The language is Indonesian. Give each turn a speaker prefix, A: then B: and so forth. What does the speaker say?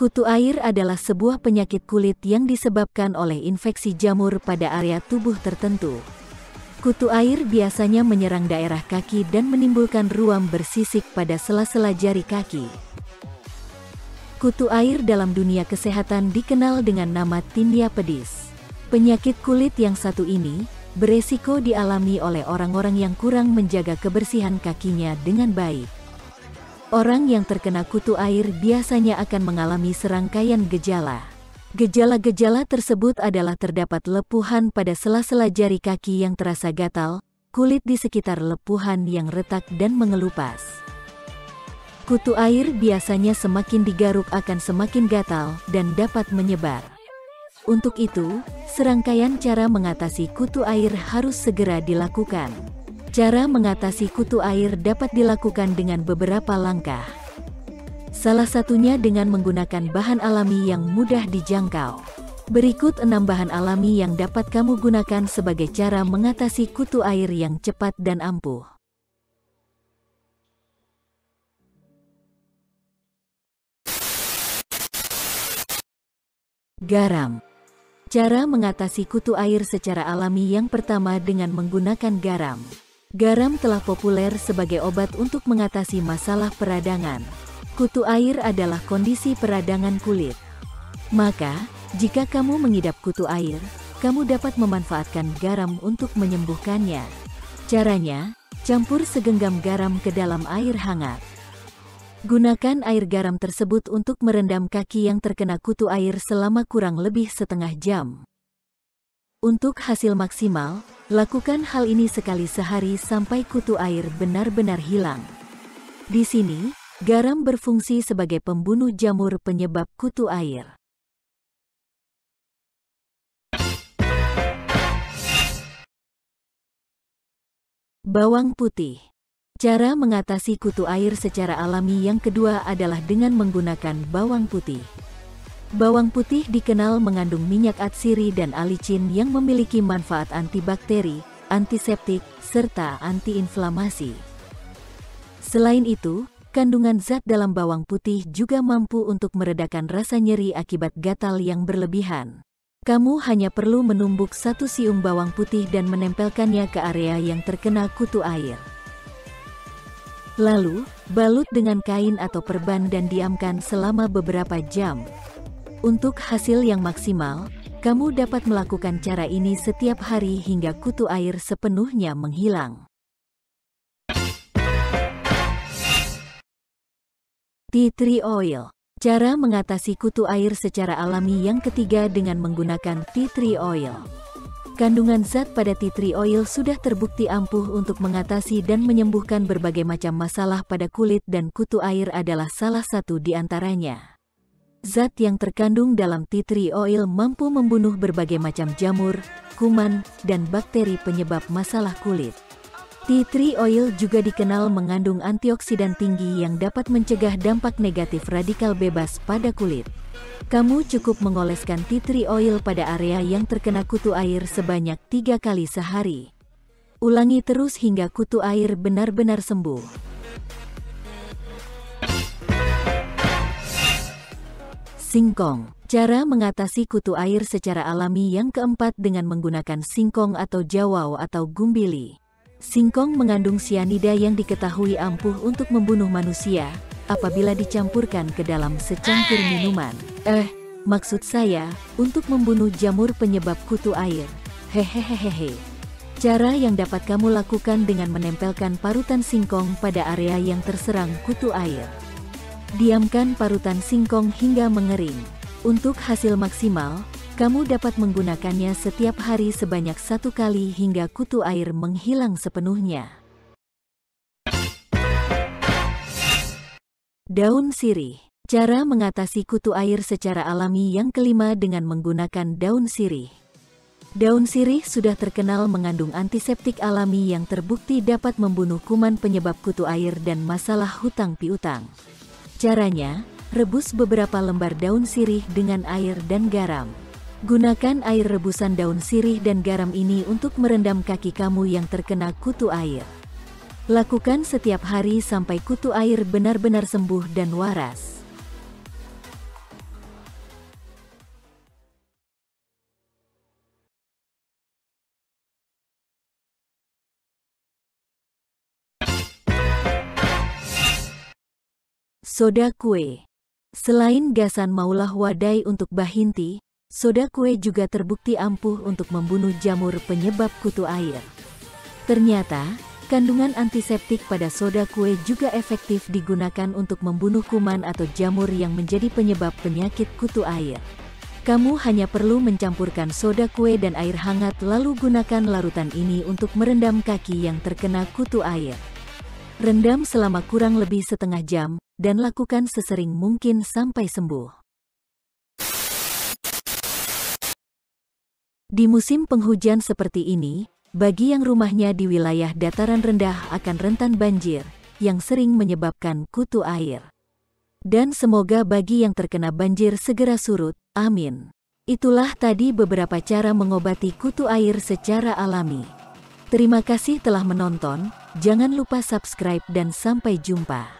A: Kutu air adalah sebuah penyakit kulit yang disebabkan oleh infeksi jamur pada area tubuh tertentu. Kutu air biasanya menyerang daerah kaki dan menimbulkan ruam bersisik pada sela-sela jari kaki. Kutu air dalam dunia kesehatan dikenal dengan nama tinea pedis. Penyakit kulit yang satu ini beresiko dialami oleh orang-orang yang kurang menjaga kebersihan kakinya dengan baik. Orang yang terkena kutu air biasanya akan mengalami serangkaian gejala. Gejala-gejala tersebut adalah terdapat lepuhan pada sela-sela jari kaki yang terasa gatal, kulit di sekitar lepuhan yang retak dan mengelupas. Kutu air biasanya semakin digaruk akan semakin gatal dan dapat menyebar. Untuk itu, serangkaian cara mengatasi kutu air harus segera dilakukan. Cara mengatasi kutu air dapat dilakukan dengan beberapa langkah. Salah satunya dengan menggunakan bahan alami yang mudah dijangkau. Berikut 6 bahan alami yang dapat kamu gunakan sebagai cara mengatasi kutu air yang cepat dan ampuh. Garam. Cara mengatasi kutu air secara alami yang pertama dengan menggunakan garam. Garam telah populer sebagai obat untuk mengatasi masalah peradangan. Kutu air adalah kondisi peradangan kulit. Maka, jika kamu mengidap kutu air, kamu dapat memanfaatkan garam untuk menyembuhkannya. Caranya, campur segenggam garam ke dalam air hangat. Gunakan air garam tersebut untuk merendam kaki yang terkena kutu air selama kurang lebih setengah jam. Untuk hasil maksimal, lakukan hal ini sekali sehari sampai kutu air benar-benar hilang. Di sini, garam berfungsi sebagai pembunuh jamur penyebab kutu air. Bawang putih. Cara mengatasi kutu air secara alami yang kedua adalah dengan menggunakan bawang putih. Bawang putih dikenal mengandung minyak atsiri dan alicin yang memiliki manfaat antibakteri, antiseptik, serta antiinflamasi. Selain itu, kandungan zat dalam bawang putih juga mampu untuk meredakan rasa nyeri akibat gatal yang berlebihan. Kamu hanya perlu menumbuk 1 siung bawang putih dan menempelkannya ke area yang terkena kutu air. Lalu, balut dengan kain atau perban dan diamkan selama beberapa jam. Untuk hasil yang maksimal, kamu dapat melakukan cara ini setiap hari hingga kutu air sepenuhnya menghilang. Tea tree oil. Cara mengatasi kutu air secara alami yang ketiga dengan menggunakan tea tree oil. Kandungan zat pada tea tree oil sudah terbukti ampuh untuk mengatasi dan menyembuhkan berbagai macam masalah pada kulit dan kutu air adalah salah satu di antaranya. Zat yang terkandung dalam tea tree oil mampu membunuh berbagai macam jamur, kuman, dan bakteri penyebab masalah kulit. Tea tree oil juga dikenal mengandung antioksidan tinggi yang dapat mencegah dampak negatif radikal bebas pada kulit. Kamu cukup mengoleskan tea tree oil pada area yang terkena kutu air sebanyak 3 kali sehari. Ulangi terus hingga kutu air benar-benar sembuh. Singkong. Cara mengatasi kutu air secara alami yang keempat dengan menggunakan singkong atau jawau atau gumbili. Singkong mengandung sianida yang diketahui ampuh untuk membunuh manusia apabila dicampurkan ke dalam secangkir minuman. Maksud saya, untuk membunuh jamur penyebab kutu air. Hehehehe. Cara yang dapat kamu lakukan dengan menempelkan parutan singkong pada area yang terserang kutu air. Diamkan parutan singkong hingga mengering. Untuk hasil maksimal, kamu dapat menggunakannya setiap hari sebanyak 1 kali hingga kutu air menghilang sepenuhnya. Daun sirih. Cara mengatasi kutu air secara alami yang kelima dengan menggunakan daun sirih. Daun sirih sudah terkenal mengandung antiseptik alami yang terbukti dapat membunuh kuman penyebab kutu air dan masalah hutang piutang. Caranya, rebus beberapa lembar daun sirih dengan air dan garam. Gunakan air rebusan daun sirih dan garam ini untuk merendam kaki kamu yang terkena kutu air. Lakukan setiap hari sampai kutu air benar-benar sembuh dan waras. Soda kue. Selain gasan maulah wadai untuk bahinti, soda kue juga terbukti ampuh untuk membunuh jamur penyebab kutu air. Ternyata, kandungan antiseptik pada soda kue juga efektif digunakan untuk membunuh kuman atau jamur yang menjadi penyebab penyakit kutu air. Kamu hanya perlu mencampurkan soda kue dan air hangat lalu gunakan larutan ini untuk merendam kaki yang terkena kutu air. Rendam selama kurang lebih setengah jam, dan lakukan sesering mungkin sampai sembuh. Di musim penghujan seperti ini, bagi yang rumahnya di wilayah dataran rendah akan rentan banjir, yang sering menyebabkan kutu air. Dan semoga bagi yang terkena banjir segera surut, amin. Itulah tadi beberapa cara mengobati kutu air secara alami. Terima kasih telah menonton, jangan lupa subscribe dan sampai jumpa.